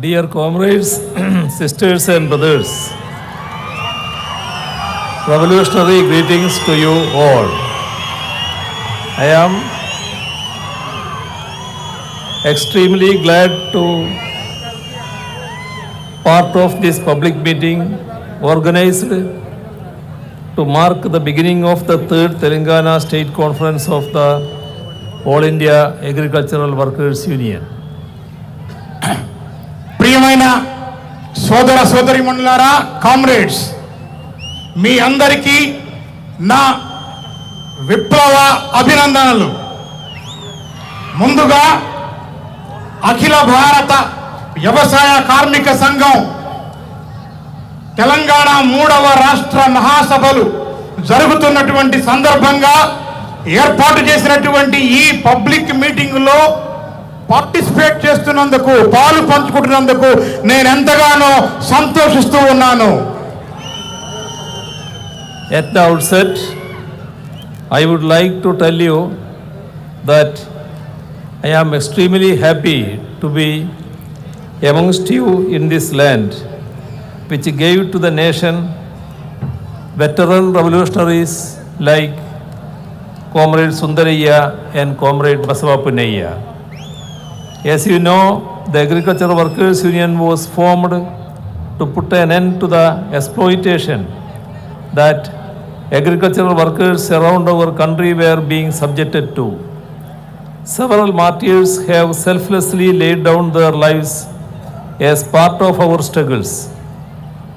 Dear comrades, sisters and brothers, revolutionary greetings to you all. I am extremely glad to part of this public meeting organized to mark the beginning of the third Telangana State Conference of the All India Agricultural Workers Union. ప్రియమైన సోదర సోదరీమణులారా, comrades, మీ అందరికీ నా విప్లవ అభినందనలు. ముందుగా అఖిల భారత వ్యవసాయ కార్మిక సంఘం తెలంగాణ 3వ రాష్ట్ర మహాసభలు జరుగుతున్నటువంటి సందర్భంగా ఏర్పాటు చేసినటువంటి ఈ పబ్లిక్ మీటింగ్లో పార్టిసిపేట్ చేస్తున్నందుకు, పాలు పంచుకుంటున్నందుకు నేను ఎంతగానో సంతోషిస్తూ ఉన్నాను. At the outset, I would like to tell you that I am extremely happy to be amongst you in this land, which gave to the nation veteran revolutionaries like Comrade Sundarayya and Comrade Basavapunayya. As you know, the Agricultural Workers Union was formed to put an end to the exploitation that agricultural workers around our country were being subjected to. Several martyrs have selflessly laid down their lives as part of our struggles.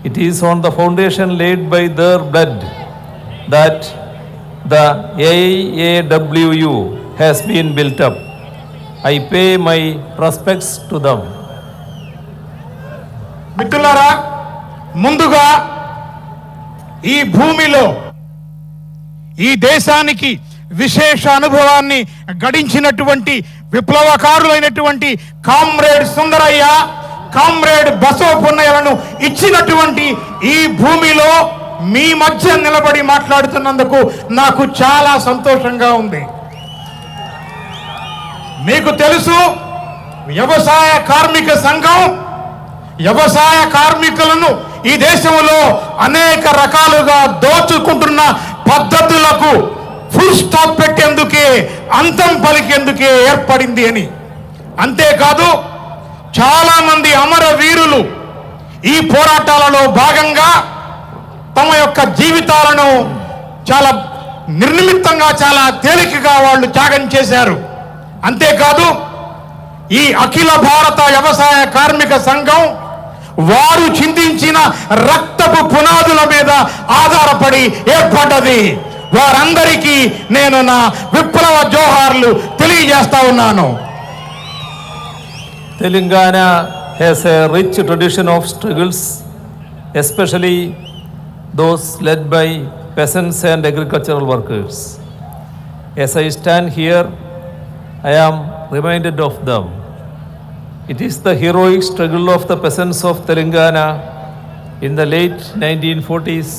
It is on the foundation laid by their blood that the AAWU has been built up. I pay my respects to them. మిత్రులారా, ముందుగా ఈ భూమిలో ఈ దేశానికి విశేష అనుభవాన్ని గడించినటువంటి విప్లవకారులైనటువంటి comrade Sundarayya, comrade బసవపున్నయ్యలను ఇచ్చినటువంటి ఈ భూమిలో మీ మధ్య నిలబడి మాట్లాడుతున్నందుకు నాకు చాలా సంతోషంగా ఉంది. మీకు తెలుసు, వ్యవసాయ కార్మిక సంఘం వ్యవసాయ కార్మికులను ఈ దేశంలో అనేక రకాలుగా దోచుకుంటున్న పద్ధతులకు ఫుల్ స్టాప్ పెట్టేందుకే, అంతం పలికేందుకే ఏర్పడింది అని. అంతేకాదు, చాలా మంది అమరవీరులు ఈ పోరాటాలలో భాగంగా తమ యొక్క జీవితాలను చాలా నిర్నిమిత్తంగా, చాలా తేలికగా వాళ్ళు త్యాగం చేశారు. అంతేకాదు, ఈ అఖిల భారత వ్యవసాయ కార్మిక సంఘం వారు చిందించిన రక్తపు పునాదుల మీద ఆధారపడి ఏర్పడ్డది. వారందరికీ నేను నా విప్లవ జోహార్లు తెలియజేస్తా ఉన్నాను. Telangana has a rich tradition of struggles, especially those led by peasants and agricultural workers. As I stand here, I am reminded of them. It is the heroic struggle of the peasants of Telangana in the late 1940s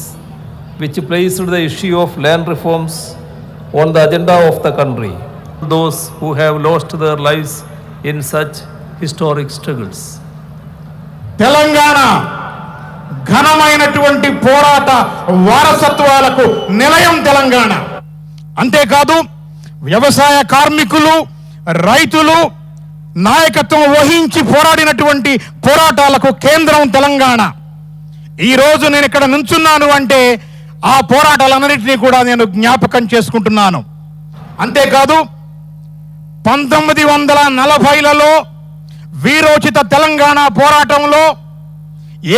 which placed the issue of land reforms on the agenda of the country. Those who have lost their lives in such historic struggles. Telangana ఘనమైనటువంటి పోరాట వారసత్వాలకు నిలయం తెలంగాణ. అంతేకాదు, వ్యవసాయ కార్మికులు, రైతులు నాయకత్వం వహించి పోరాడినటువంటి పోరాటాలకు కేంద్రం తెలంగాణ. ఈరోజు నేను ఇక్కడ నుంచున్నాను అంటే ఆ పోరాటాలన్నింటినీ కూడా నేను జ్ఞాపకం చేసుకుంటున్నాను. అంతేకాదు, 1940లలో వీరోచిత తెలంగాణ పోరాటంలో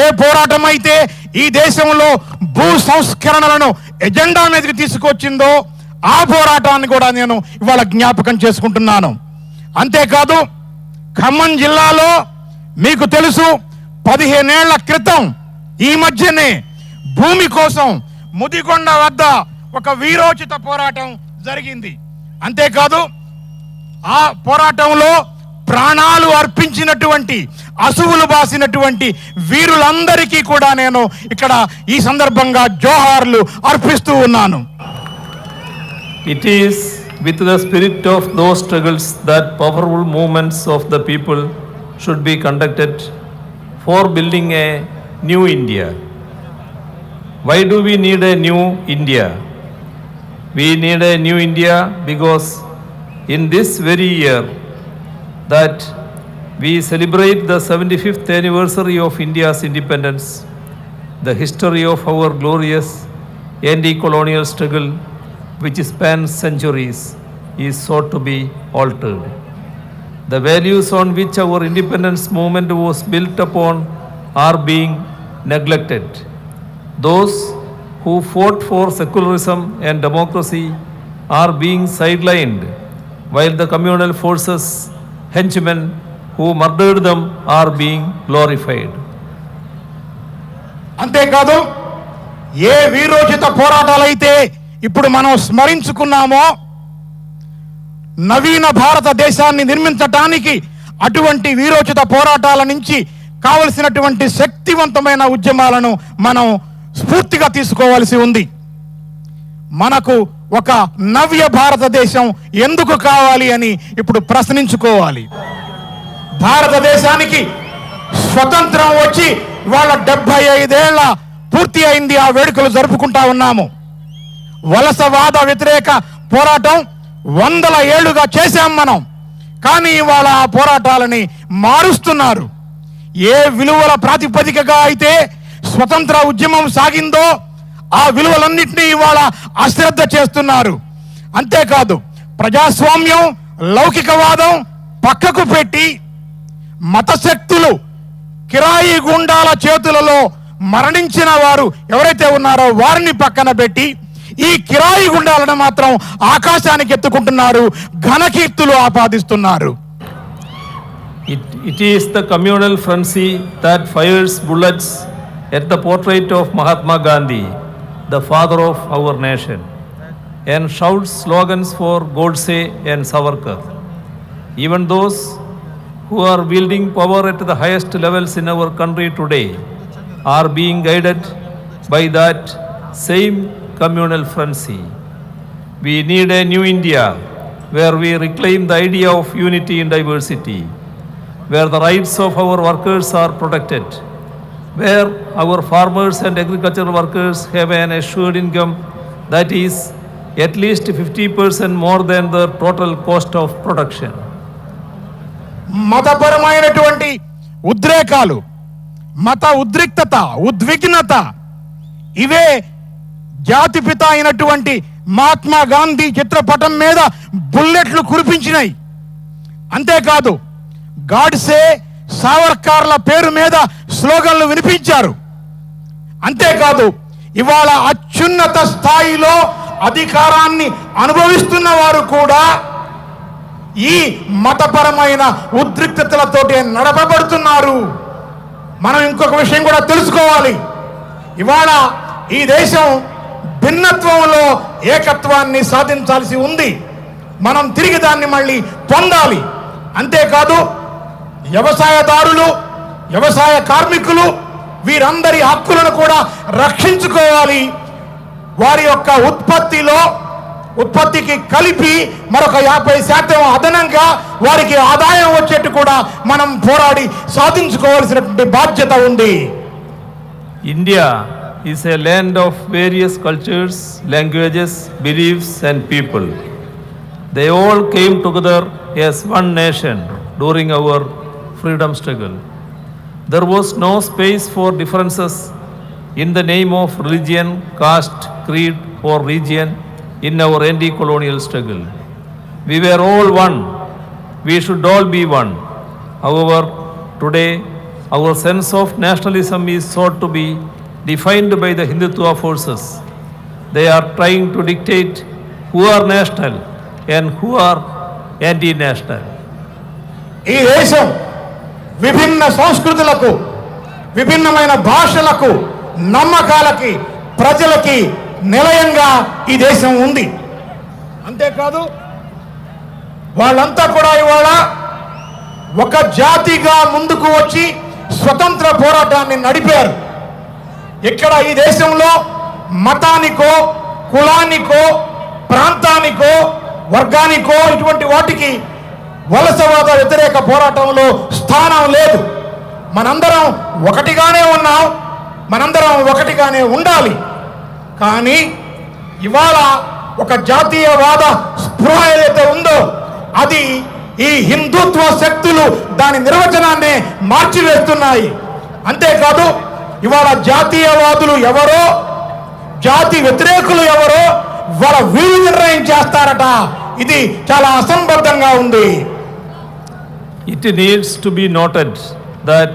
ఏ పోరాటం అయితే ఈ దేశంలో భూ సంస్కరణలను ఎజెండా మీదకి తీసుకొచ్చిందో ఆ పోరాటాన్ని కూడా నేను ఇవాళ జ్ఞాపకం చేసుకుంటున్నాను. అంతేకాదు, ఖమ్మం జిల్లాలో మీకు తెలుసు, 15 ఏళ్ల క్రితం ఈ మధ్యనే భూమి కోసం ముదిగొండ వద్ద ఒక వీరోచిత పోరాటం జరిగింది. అంతేకాదు, ఆ పోరాటంలో ప్రాణాలు అర్పించినటువంటి, అసువులు బాసినటువంటి వీరులందరికీ కూడా నేను ఇక్కడ ఈ సందర్భంగా జోహార్లు అర్పిస్తూ ఉన్నాను. It is with the spirit of those struggles that powerful movements of the people should be conducted for building a new India. Why do we need a new India? We need a new India because in this very year that we celebrate the 75th anniversary of India's independence, the history of our glorious anti-colonial struggle, which spans centuries, is sought to be altered. The values on which our independence movement was built upon are being neglected. Those who fought for secularism and democracy are being sidelined, while the communal forces, henchmen who murdered them, are being glorified. అంతేకాదు ఏ వీరోచిత పోరాటాలైతే ఇప్పుడు మనం స్మరించుకున్నామో నవీన భారతదేశాన్ని నిర్మించటానికి అటువంటి వీరోచిత పోరాటాల నుంచి కావలసినటువంటి శక్తివంతమైన ఉద్యమాలను మనం స్ఫూర్తిగా తీసుకోవాల్సి ఉంది. మనకు ఒక నవ్య భారతదేశం ఎందుకు కావాలి అని ఇప్పుడు ప్రశ్నించుకోవాలి. భారతదేశానికి స్వతంత్రం వచ్చి ఇవాళ 75 ఏళ్ల పూర్తి అయింది. ఆ వేడుకలు జరుపుకుంటా ఉన్నాము. వలసవాద వ్యతిరేక పోరాటం 100 ఏళ్లుగా చేశాం మనం. కానీ ఇవాళ ఆ పోరాటాలని మారుస్తున్నారు. ఏ విలువల ప్రాతిపదికగా అయితే స్వతంత్ర ఉద్యమం సాగిందో ఆ విలువలన్నింటినీ ఇవాళ అశ్రద్ధ చేస్తున్నారు. అంతేకాదు ప్రజాస్వామ్యం, లౌకికవాదం పక్కకు పెట్టి మతశక్తులు, కిరాయి గుండాల చేతులలో మరణించిన వారు ఎవరైతే ఉన్నారో వారిని పక్కన పెట్టి ఈ కిరాయి గుండాలను మాత్రం ఆకాశానికి ఎత్తుకుంటున్నారు, ఘనకీర్తులు ఆపాదిస్తున్నారు. It is the communal frenzy that fires bullets at the portrait of Mahatma Gandhi, the father of our nation, and shouts slogans for Godse and Savarkar. Even those who are wielding power at the highest levels in our country today are being guided by that same communal frenzy. We need a new India where we reclaim the idea of unity in diversity, where the rights of our workers are protected, where our farmers and agricultural workers have an assured income that is at least 50% more than the total cost of production. మతపరమైనటువంటి ఉద్రేకాలు, మత ఉద్రిక్తత, ఉద్విగ్నత ఇవే జాతిపిత అయినటువంటి మహాత్మా గాంధీ చిత్రపటం మీద బుల్లెట్లు కురిపించినాయి. అంతేకాదు గాడ్సే, సావర్కర్ల పేరు మీద స్లోగన్లు వినిపించారు. అంతేకాదు ఇవాళ అత్యున్నత స్థాయిలో అధికారాన్ని అనుభవిస్తున్న వారు కూడా ఈ మతపరమైన ఉద్రిక్తతలతోటి నడపబడుతున్నారు. మనం ఇంకొక విషయం కూడా తెలుసుకోవాలి. ఇవాళ ఈ దేశం భిన్నత్వంలో ఏకత్వాన్ని సాధించాల్సి ఉంది. మనం తిరిగి దాన్ని మళ్ళీ పొందాలి. అంతేకాదు వ్యవసాయదారులు, వ్యవసాయ కార్మికులు వీరందరి హక్కులను కూడా రక్షించుకోవాలి. వారి యొక్క ఉత్పత్తికి కలిపి మరొక 50% అదనంగా వారికి ఆదాయం వచ్చేట్టు కూడా మనం పోరాడి సాధించుకోవాల్సినటువంటి బాధ్యత ఉంది. India is a land of various cultures, languages, beliefs and people. They all came together as one nation during our freedom struggle. There was no space for differences in the name of religion, caste, creed or region in our anti-colonial struggle. We were all one. We should all be one. However, today our sense of nationalism is sought to be defined by the Hindutva forces. They are trying to dictate who are national and who are anti-national. ఈ దేశం విభిన్న సంస్కృతులకు, విభిన్నమైన భాషలకు, నమ్మకాలకి, ప్రజలకి నిలయంగా ఈ దేశం ఉంది. అంతేకాదు వాళ్ళంతా కూడా ఇవాళ ఒక జాతిగా ముందుకు వచ్చి స్వతంత్ర పోరాటాన్ని నడిపారు. ఇక్కడ ఈ దేశంలో మతానికో, కులానికో, ప్రాంతానికో, వర్గానికో ఇటువంటి వాటికి వలసవాద వ్యతిరేక పోరాటంలో స్థానం లేదు. మనందరం ఒకటిగానే ఉన్నాం, మనందరం ఒకటిగానే ఉండాలి. కానీ ఇవాళ ఒక జాతీయవాద స్పృహ ఏదైతే ఉందో అది ఈ హిందుత్వ శక్తులు దాని నిర్వచనాన్ని మార్చివేస్తున్నాయి. అంతేకాదు ఇవాళ జాతీయవాదులు ఎవరో, జాతి వ్యతిరేకులు ఎవరో వాళ్ళ వీలు నిర్ణయం చేస్తారట. ఇది చాలా అసంబద్ధంగా ఉంది. It needs to be noted that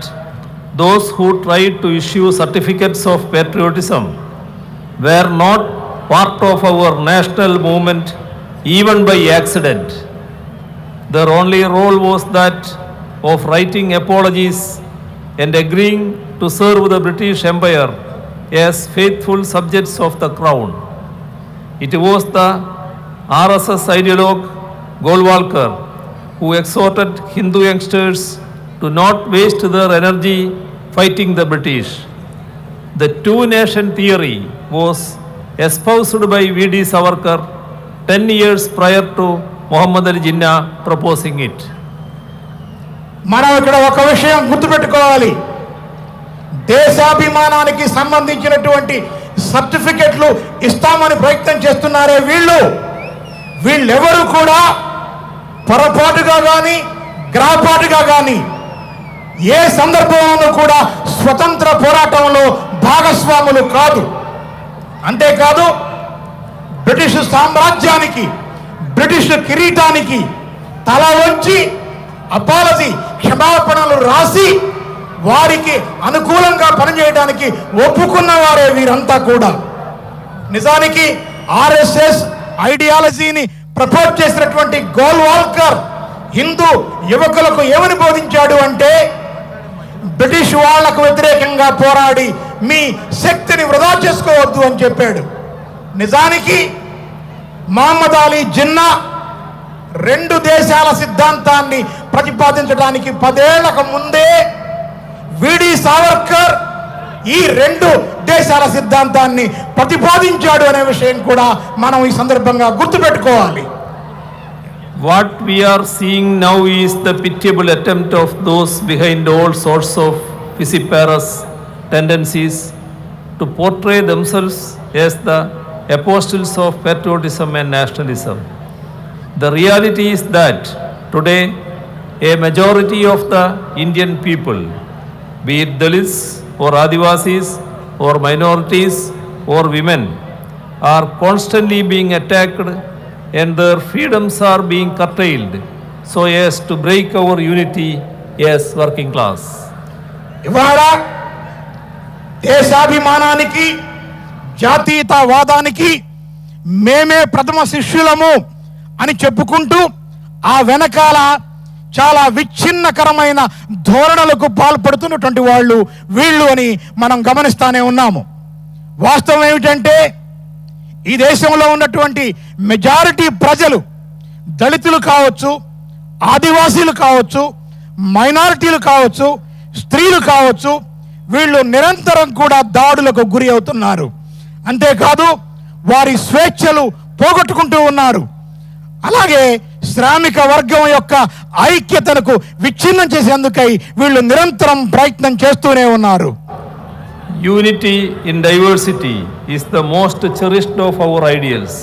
those who tried to issue certificates of patriotism were not part of our national movement even by accident. Their only role was that of writing apologies and agreeing to serve the British Empire as faithful subjects of the crown. It was the RSS ideologue Golwalkar who exhorted Hindu youngsters to not waste their energy fighting the British. The two-nation theory was espoused by V.D. Savarkar 10 years prior to Muhammad Ali Jinnah proposing it. మనం ఇక్కడ ఒక విషయం గుర్తుపెట్టుకోవాలి. దేశాభిమానానికి సంబంధించినటువంటి సర్టిఫికెట్లు ఇస్తామని ప్రయత్నం చేస్తున్నారే వీళ్ళెవరు కూడా పొరపాటుగా కానీ గ్రహపాటుగా కానీ ఏ సందర్భంలో కూడా స్వతంత్ర పోరాటంలో భాగస్వాములు కాదు. అంతేకాదు బ్రిటిష్ సామ్రాజ్యానికి, బ్రిటిష్ కిరీటానికి తల వంచి అపాలజీ క్షమాపణలు రాసి వారికి అనుకూలంగా పనిచేయడానికి ఒప్పుకున్న వారే వీరంతా కూడా. నిజానికి ఆర్ఎస్ఎస్ ఐడియాలజీని ప్రపోజ్ చేసినటువంటి గోల్వాల్కర్ హిందూ యువకులకు ఏమని బోధించాడు అంటే, బ్రిటిష్ వాళ్లకు వ్యతిరేకంగా పోరాడి మీ శక్తిని వృధా చేసుకోవద్దు అని చెప్పాడు. నిజానికి మహమ్మద్ అలీ జిన్నా 2 దేశాల సిద్ధాంతాన్ని ప్రతిపాదించడానికి 10 ఏళ్లకు ముందే విడి సావర్కర్ ఈ 2 దేశాల సిద్ధాంతాన్ని ప్రతిపాదించాడు అనే విషయం కూడా మనం ఈ సందర్భంగా గుర్తుపెట్టుకోవాలి. What we are seeing now is the pitiable attempt of those behind all sorts of vociferous tendencies to portray themselves as the apostles of patriotism and nationalism. The reality is that today a majority of the Indian people, be it Dalits or Adivasis or minorities or women, are constantly being attacked and their freedoms are being curtailed so as to break our unity as working class. ఇవాళ దేశాభిమానానికి, జాతీయతావాదానికి మేమే ప్రథమ శిష్యులము అని చెప్పుకుంటూ ఆ వెనకాల చాలా విచ్ఛిన్నకరమైన ధోరణులకు పాల్పడుతున్నటువంటి వీళ్ళు అని మనం గమనిస్తానే ఉన్నాము. వాస్తవం ఏమిటంటే ఈ దేశంలో ఉన్నటువంటి మెజారిటీ ప్రజలు, దళితులు కావచ్చు, ఆదివాసీలు కావచ్చు, మైనారిటీలు కావచ్చు, స్త్రీలు కావచ్చు, వీళ్ళు నిరంతరం కూడా దాడులకు గురి అవుతున్నారు. అంతేకాదు వారి స్వేచ్ఛలు పోగొట్టుకుంటూ ఉన్నారు. అలాగే శ్రామిక వర్గం యొక్క ఐక్యతను విచ్ఛిన్నం చేసేందుకై వీళ్ళు నిరంతరం ప్రయత్నం చేస్తూనే ఉన్నారు. Unity in diversity is the most cherished of our ideals.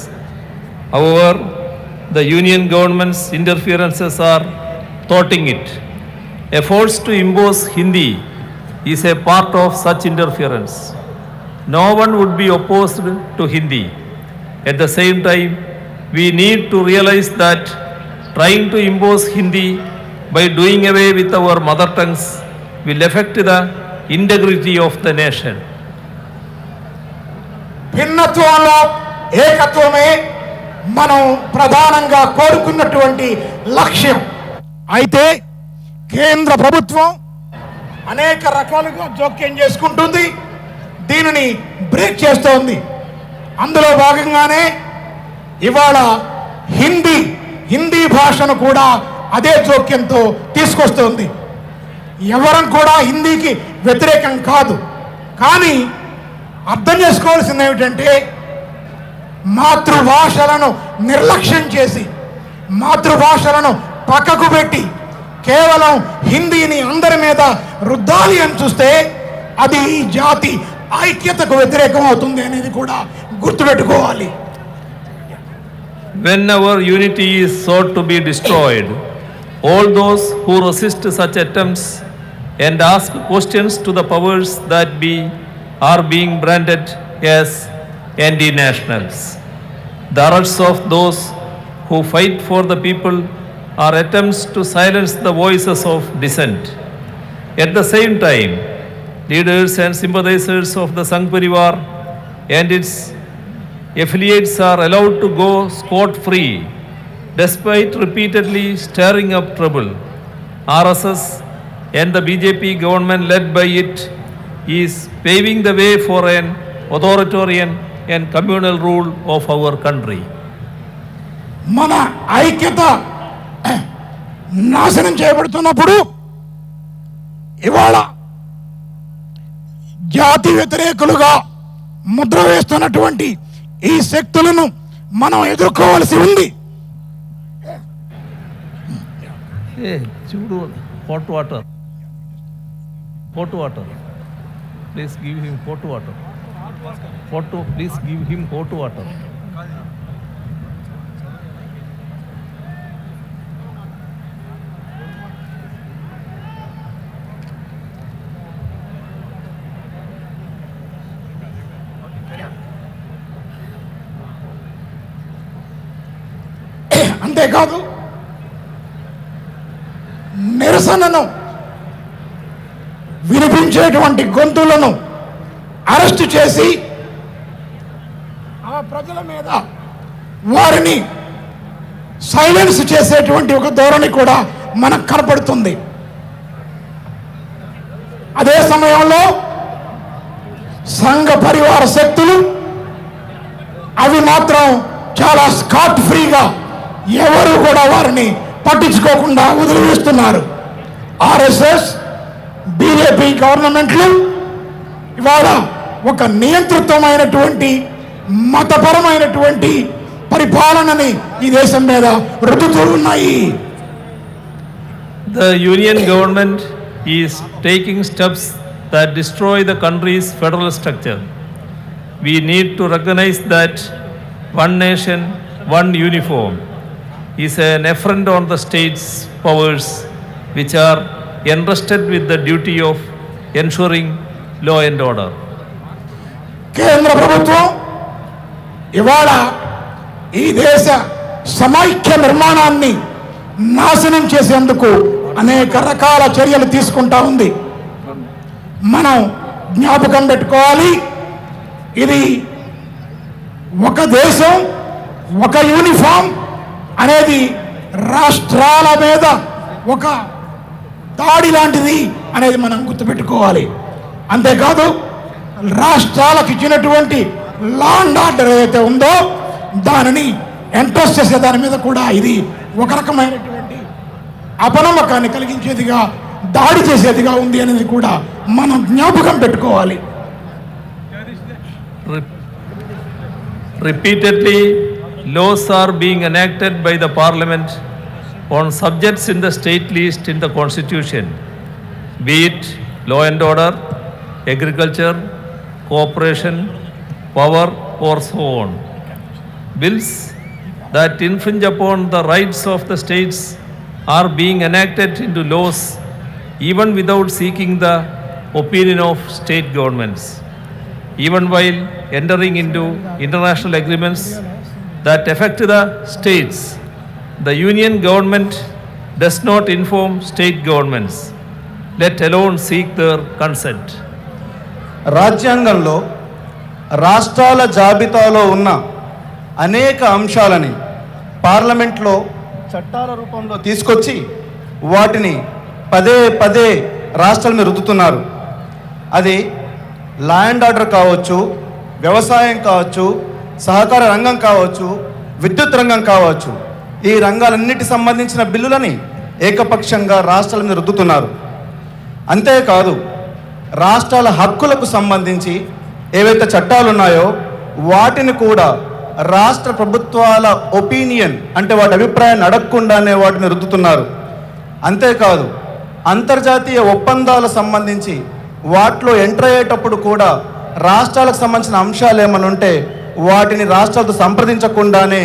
However, the union government's interferences are thwarting it. Efforts to impose Hindi is a part of such interference. No one would be opposed to Hindi. At the same time, we need to realize that trying to impose Hindi by doing away with our mother tongues will affect the integrity of the nation. భిన్నత్వంలో ఏకత్వమే మనం ప్రధానంగా కోరుకున్నటువంటి లక్ష్యం. అయితే కేంద్ర ప్రభుత్వం అనేక రకాలుగా జోక్యం చేసుకుంటుంది, దీనిని బ్రేక్ చేస్తోంది. అందులో భాగంగానే ఇవాళ హిందీ భాషను కూడా అదే జోక్యంతో తీసుకొస్తోంది. ఎవరం కూడా హిందీకి వ్యతిరేకం కాదు, కానీ అర్థం చేసుకోవాల్సింది ఏమిటంటే మాతృభాషలను నిర్లక్ష్యం చేసి, మాతృభాషలను పక్కకు పెట్టి కేవలం హిందీని అందరి మీద రుద్దాలి అని చూస్తే అది ఈ జాతి ఐక్యతకు వ్యతిరేకం అవుతుంది అనేది కూడా గుర్తుపెట్టుకోవాలి. Whenever unity is sought to be destroyed, all those who resist such attempts and ask questions to the powers that be are being branded as anti-nationals. The arrests of those who fight for the people are attempts to silence the voices of dissent. At the same time, leaders and sympathizers of the Sangh Parivar and its affiliates are allowed to go scot-free despite repeatedly stirring up trouble. RSS and the BJP government led by it is paving the way for an authoritarian and communal rule of our country. మన ఐక్యత నాశనం చేయబడుతున్నప్పుడు ఇవాళ జాతి వ్యతిరేకులుగా ముద్ర వేస్తున్నటువంటి ఈ శక్తులను మనం ఎదుర్కోవాల్సి ఉంది. చూడు hot water. Please give him hot water. Please give him hot water. అంతేకాదు నిరసనను వినిపించేటువంటి గొంతులను అరెస్ట్ చేసి ఆ ప్రజల మీద వారిని సైలెన్స్ చేసేటువంటి ఒక ధోరణి కూడా మనకు కనపడుతుంది. అదే సమయంలో సంఘ పరివార శక్తులు అవి మాత్రం చాలా స్కాట్ ఫ్రీగా ఎవరు కూడా వారిని పట్టించుకోకుండా వదిలివేస్తున్నారు. ఆర్ఎస్ఎస్ బీజేపీ గవర్నమెంట్లు ఇవాళ ఒక నియంత్రితమైనటువంటి మతపరమైనటువంటి పరిపాలనని ఈ దేశం మీద రుద్దుతూ ఉన్నాయి. The union government is taking steps that destroy the country's federal structure. We need to recognize that one nation, one uniform is an affront on the state's powers which are entrusted with the duty of ensuring law and order. కేంద్ర ప్రభుత్వం ఇవాళ ఈ దేశ సమైక్య నిర్మాణాన్ని నాశనం చేసేందుకు అనేక రకాల చర్యలు తీసుకుంటా ఉంది. మనం జ్ఞాపకం పెట్టుకోవాలి, ఇది ఒక దేశం ఒక యూనిఫామ్ అనేది రాష్ట్రాల మీద ఒక దాడి లాంటిది అనేది మనం గుర్తుపెట్టుకోవాలి. అంతేకాదు రాష్ట్రాలకు ఇచ్చినటువంటి లా అండ్ ఆర్డర్ ఏదైతే ఉందో దానిని ఎంట్రస్ట్ చేసే దాని మీద కూడా ఇది ఒక రకమైనటువంటి అపనమ్మకాన్ని కలిగించేదిగా దాడి చేసేదిగా ఉంది అనేది కూడా మనం జ్ఞాపకం పెట్టుకోవాలి. Repeatedly, laws are being enacted by the parliament on subjects in the state list in the constitution, be it law and order, agriculture, cooperation, power, or so on. Bills that infringe upon the rights of the states are being enacted into laws even without seeking the opinion of state governments. Even while entering into international agreements that affect the states, the union government does not inform state governments, let alone seek their consent. రాజ్యాంగంలో రాష్ట్రాల జాబితాలో ఉన్న అనేక అంశాలని పార్లమెంట్లో చట్టాల రూపంలో తీసుకొచ్చి వాటిని పదే పదే రాష్ట్రాల మీద రుద్దుతున్నారు. అది లా అండ్ ఆర్డర్ కావచ్చు, వ్యవసాయం కావచ్చు, సహకార రంగం కావచ్చు, విద్యుత్ రంగం కావచ్చు, ఈ రంగాలన్నిటి సంబంధించిన బిల్లులని ఏకపక్షంగా రాష్ట్రాల మీద రుద్దుతున్నారు. అంతేకాదు రాష్ట్రాల హక్కులకు సంబంధించి ఏవైతే చట్టాలు ఉన్నాయో వాటిని కూడా రాష్ట్ర ప్రభుత్వాల ఒపీనియన్ అంటే వాటి అభిప్రాయాన్ని అడగకుండానే వాటిని రుద్దుతున్నారు. అంతేకాదు అంతర్జాతీయ ఒప్పందాలకు సంబంధించి వాటిలో ఎంటర్ అయ్యేటప్పుడు కూడా రాష్ట్రాలకు సంబంధించిన అంశాలు ఏమైనా ఉంటే వాటిని రాష్ట్రాలతో సంప్రదించకుండానే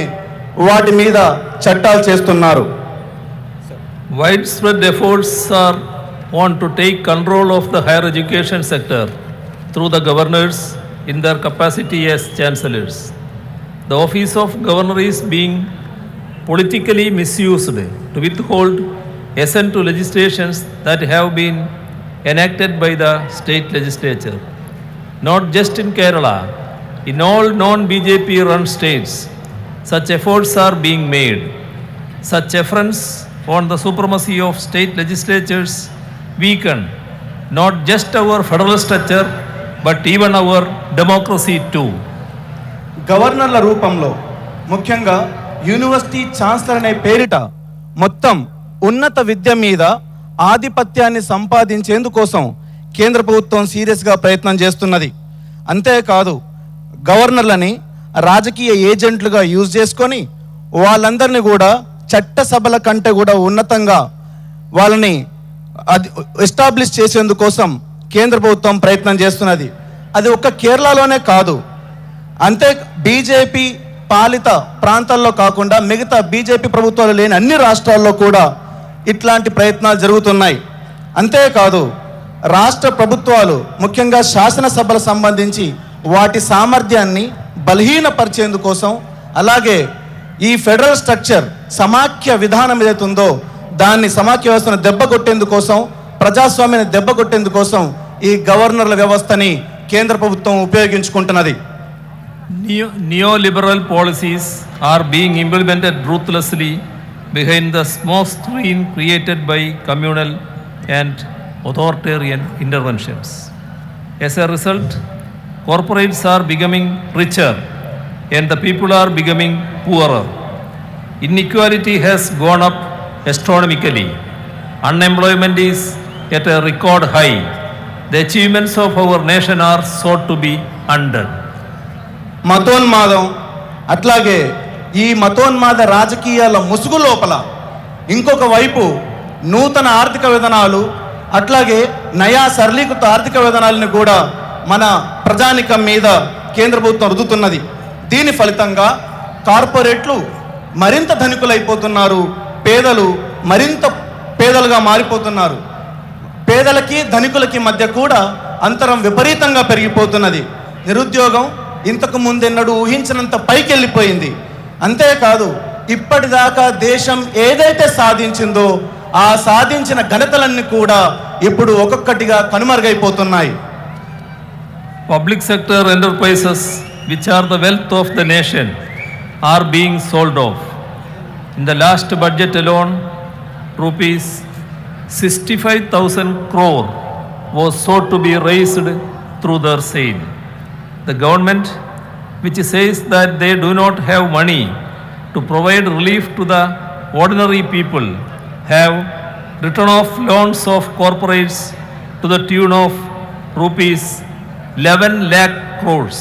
వాటి మీద చట్టాలు చేస్తున్నారు. Widespread efforts are on to take control of the higher education sector through the governors in their capacity as chancellors. The office of governor is being politically misused to withhold assent to legislations that have been enacted by the state legislature. Not just in Kerala, in all non-BJP run states, such efforts are being made. Such affronts on the supremacy of state legislatures weaken not just our federal structure but even our democracy too. గవర్నర్ల రూపంలో ముఖ్యంగా university chancellor అనే పేరిట మొత్తం ఉన్నత విద్య మీద ఆధిపత్యాన్ని సంపాదించేందుకోసం కేంద్ర ప్రభుత్వం సీరియస్గా ప్రయత్నం చేస్తున్నది. అంతేకాదు గవర్నర్లని రాజకీయ ఏజెంట్లుగా యూజ్ చేసుకొని వాళ్ళందరినీ కూడా చట్టసభల కంటే కూడా ఉన్నతంగా వాళ్ళని ఎస్టాబ్లిష్ చేసేందుకోసం కేంద్ర ప్రభుత్వం ప్రయత్నం చేస్తున్నది. అది ఒక్క కేరళలోనే కాదు, అంతే బీజేపీ పాలిత ప్రాంతాల్లో కాకుండా మిగతా బీజేపీ ప్రభుత్వాలు లేని అన్ని రాష్ట్రాల్లో కూడా ఇట్లాంటి ప్రయత్నాలు జరుగుతున్నాయి. అంతేకాదు రాష్ట్ర ప్రభుత్వాలు ముఖ్యంగా శాసనసభలకు సంబంధించి వాటి సామర్థ్యాన్ని బలహీనపరిచేందుకోసం, అలాగే ఈ ఫెడరల్ స్ట్రక్చర్ సమాఖ్య విధానం ఏదైతే ఉందో దాన్ని సమాఖ్య వ్యవస్థను దెబ్బకొట్టేందుకోసం, ప్రజాస్వామ్యాన్ని దెబ్బకొట్టేందుకోసం ఈ గవర్నర్ల వ్యవస్థని కేంద్ర ప్రభుత్వం ఉపయోగించుకుంటున్నది. Neoliberal policies are being implemented ruthlessly behind the smoke screen created by communal and authoritarian interventions. As a result, corporates are becoming richer and the people are becoming poorer. Inequality has gone up astronomically. Unemployment is at a record high. The achievements of our nation are sought to be undone. మతోన్మాదం, అట్లాగే ఈ మతోన్మాద రాజకీయాల ముసుగు లోపల ఇంకొక వైపు నూతన ఆర్థిక విధానాలు, అట్లాగే నయా సరళీకృత ఆర్థిక విధానాలను కూడా మన ప్రజానికం మీద కేంద్ర ప్రభుత్వం రుద్దుతున్నది. దీని ఫలితంగా కార్పొరేట్లు మరింత ధనికులైపోతున్నారు, పేదలు మరింత పేదలుగా మారిపోతున్నారు. పేదలకి ధనికులకి మధ్య కూడా అంతరం విపరీతంగా పెరిగిపోతున్నది. నిరుద్యోగం ఇంతకు ముందెన్నడూ ఊహించినంత పైకి వెళ్ళిపోయింది. అంతేకాదు ఇప్పటిదాకా దేశం ఏదైతే సాధించిందో ఆ సాధించిన ఘనతలన్నీ కూడా ఇప్పుడు ఒక్కొక్కటిగా కనుమరుగైపోతున్నాయి. Public sector enterprises, which are the wealth of the nation, are being sold off. In the last budget alone, rupees 65,000 crore was sought to be raised through their sale. The government, which says that they do not have money to provide relief to the ordinary people, have written off loans of corporates to the tune of rupees 11 lakh crores.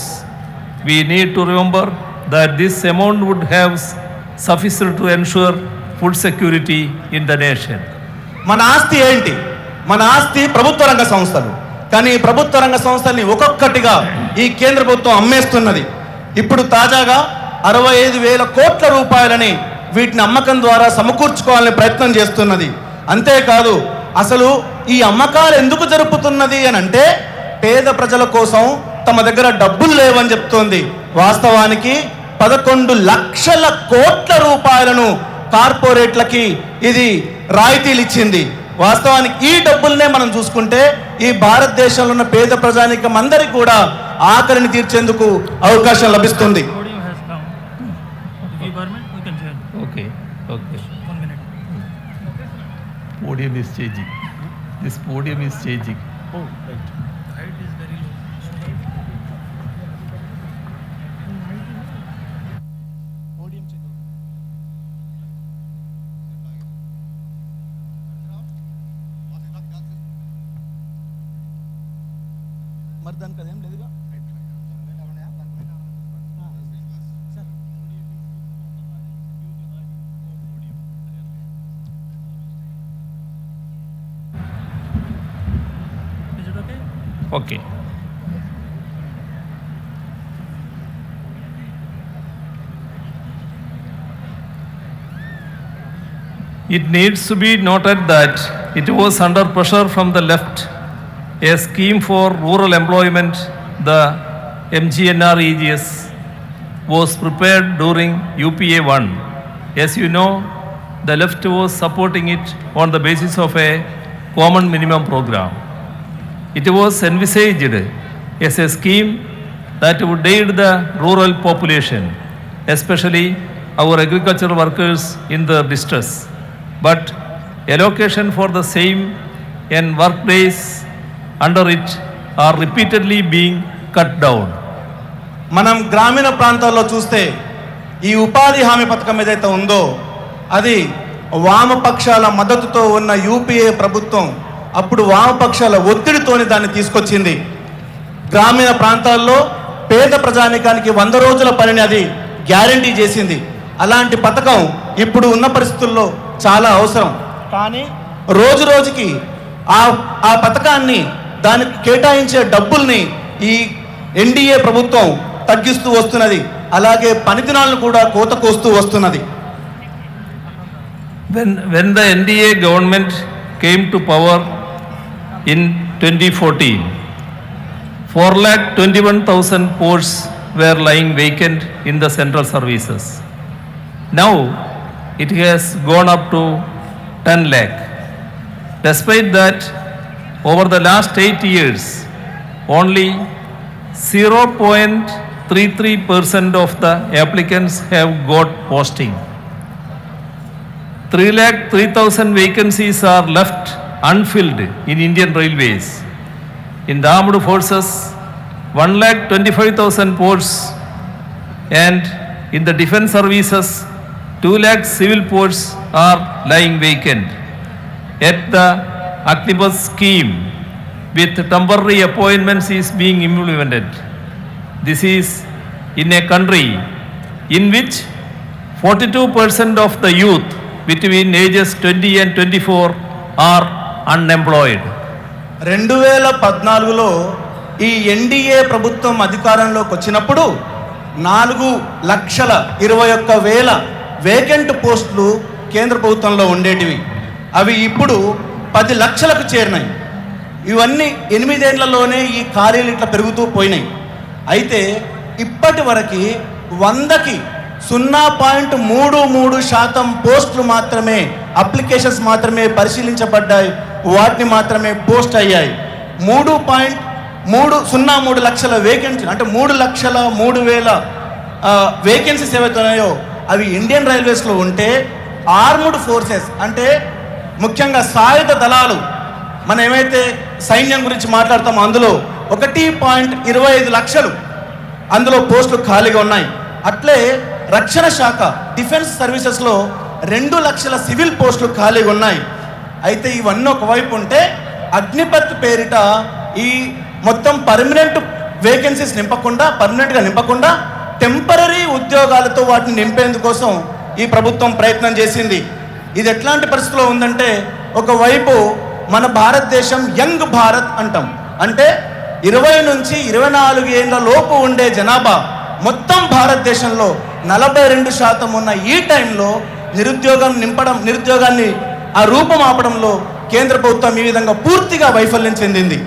We need to remember that this amount would have sufficed to ensure food security in the nation. మన ఆస్తి ఏంటి? మన ఆస్తి ప్రభుత్వ రంగ సంస్థలు. కానీ ప్రభుత్వ రంగ సంస్థల్ని ఒక్కొక్కటిగా ఈ కేంద్ర ప్రభుత్వం అమ్మేస్తున్నది. ఇప్పుడు తాజాగా 65,000 కోట్ల రూపాయలని వీటిని అమ్మకం ద్వారా సమకూర్చుకోవాలని ప్రయత్నం చేస్తున్నది. అంతేకాదు అసలు ఈ అమ్మకాలు ఎందుకు జరుపుతున్నది అని అంటే పేద ప్రజల కోసం తమ దగ్గర డబ్బులు లేవని చెప్తోంది. వాస్తవానికి 11 లక్షల కోట్ల రూపాయలను కార్పొరేట్లకి ఇది రాయితీలు ఇచ్చింది. వాస్తవానికి ఈ డబ్బులనే మనం చూసుకుంటే ఈ భారతదేశంలో ఉన్న పేద ప్రజానికం అందరికీ కూడా ఆకలిని తీర్చేందుకు అవకాశం లభిస్తుంది. Okay. Podium is changing. This podium is changing. Oh, right. Height is very low. Podium changing. మరి దానికి అదేం లేదుగా. Okay. It needs to be noted that it was under pressure from the left, a scheme for rural employment, the MGNREGS, was prepared during UPA 1. As you know, the left was supporting it on the basis of a common minimum program. It was envisaged as a scheme that would aid the rural population, especially our agricultural workers in the distress. But allocation for the same and work days under it are repeatedly being cut down. మనం గ్రామీణ ప్రాంతాల్లో చూస్తే ఈ ఉపాధి హామీ పథకం ఏదైతే ఉందో అది వామపక్షాల మద్దతుతో ఉన్న యూపీఏ ప్రభుత్వం అప్పుడు వామపక్షాల ఒత్తిడితోని దాన్ని తీసుకొచ్చింది. గ్రామీణ ప్రాంతాల్లో పేద ప్రజానికానికి 100 రోజుల పనిని అది గ్యారంటీ చేసింది. అలాంటి పథకం ఇప్పుడు ఉన్న పరిస్థితుల్లో చాలా అవసరం. కానీ రోజు రోజుకి ఆ పథకాన్ని దానికి కేటాయించే డబ్బుల్ని ఈ ఎన్డీఏ ప్రభుత్వం తగ్గిస్తూ వస్తున్నది. అలాగే పనిదినాలను కూడా కోత కోస్తూ వస్తున్నది. When the NDA government came to power in 2014, 4,21,000 posts were lying vacant in the central services. Now it has gone up to 10 lakh. Despite that, over the last 8 years, only 0.33% of the applicants have got posting. 3,03,000 vacancies are left unfilled in Indian Railways. In the armed forces, 1,25,000 posts, and in the defense services, 2 lakh civil posts are lying vacant. Yet the Agnibus scheme with temporary appointments is being implemented. This is in a country in which 42% of the youth between ages 20 and 24 are unemployed. 2014లో ఈ NDA ప్రభుత్వం అధికారంలోకి వచ్చినప్పుడు 4,21,000 vacant పోస్టులు కేంద్ర ప్రభుత్వంలో ఉండేటివి. అవి ఇప్పుడు 10 లక్షలకు చేరినాయి. ఇవన్నీ 8 ఏళ్లలోనే ఈ ఖాళీలు ఇట్లా పెరుగుతూ పోయినాయి. అయితే ఇప్పటి వరకు 100కి 0.33% పోస్టులు మాత్రమే, అప్లికేషన్స్ మాత్రమే పరిశీలించబడ్డాయి, వాటిని మాత్రమే పోస్ట్ అయ్యాయి. 3.303 లక్షల వేకెన్సీ అంటే 3,03,000 వేకెన్సీస్ ఏవైతే ఉన్నాయో అవి ఇండియన్ రైల్వేస్లో ఉంటే, ఆర్మ్డ్ ఫోర్సెస్ అంటే ముఖ్యంగా సాయుధ దళాలు, మనం ఏమైతే సైన్యం గురించి మాట్లాడతామో అందులో 1.25 లక్షలు అందులో పోస్టులు ఖాళీగా ఉన్నాయి. అట్లే రక్షణ శాఖ డిఫెన్స్ సర్వీసెస్లో 2 లక్షల సివిల్ పోస్టులు ఖాళీగా ఉన్నాయి. అయితే ఇవన్నీ ఒకవైపు ఉంటే అగ్నిపత్ పేరిట ఈ మొత్తం పర్మనెంట్ వేకెన్సీస్ పర్మనెంట్గా నింపకుండా టెంపరరీ ఉద్యోగాలతో వాటిని నింపేందుకోసం ఈ ప్రభుత్వం ప్రయత్నం చేసింది. ఇది ఎట్లాంటి పరిస్థితిలో ఉందంటే, ఒకవైపు మన భారతదేశం యంగ్ భారత్ అంటాం, అంటే 20 నుంచి 24 ఏళ్ల లోపు ఉండే జనాభా మొత్తం భారతదేశంలో 42% ఉన్న ఈ టైంలో నిరుద్యోగాన్ని ఆ రూపం ఆపడంలో కేంద్ర ప్రభుత్వం ఈ విధంగా పూర్తిగా వైఫల్యం చెందింది.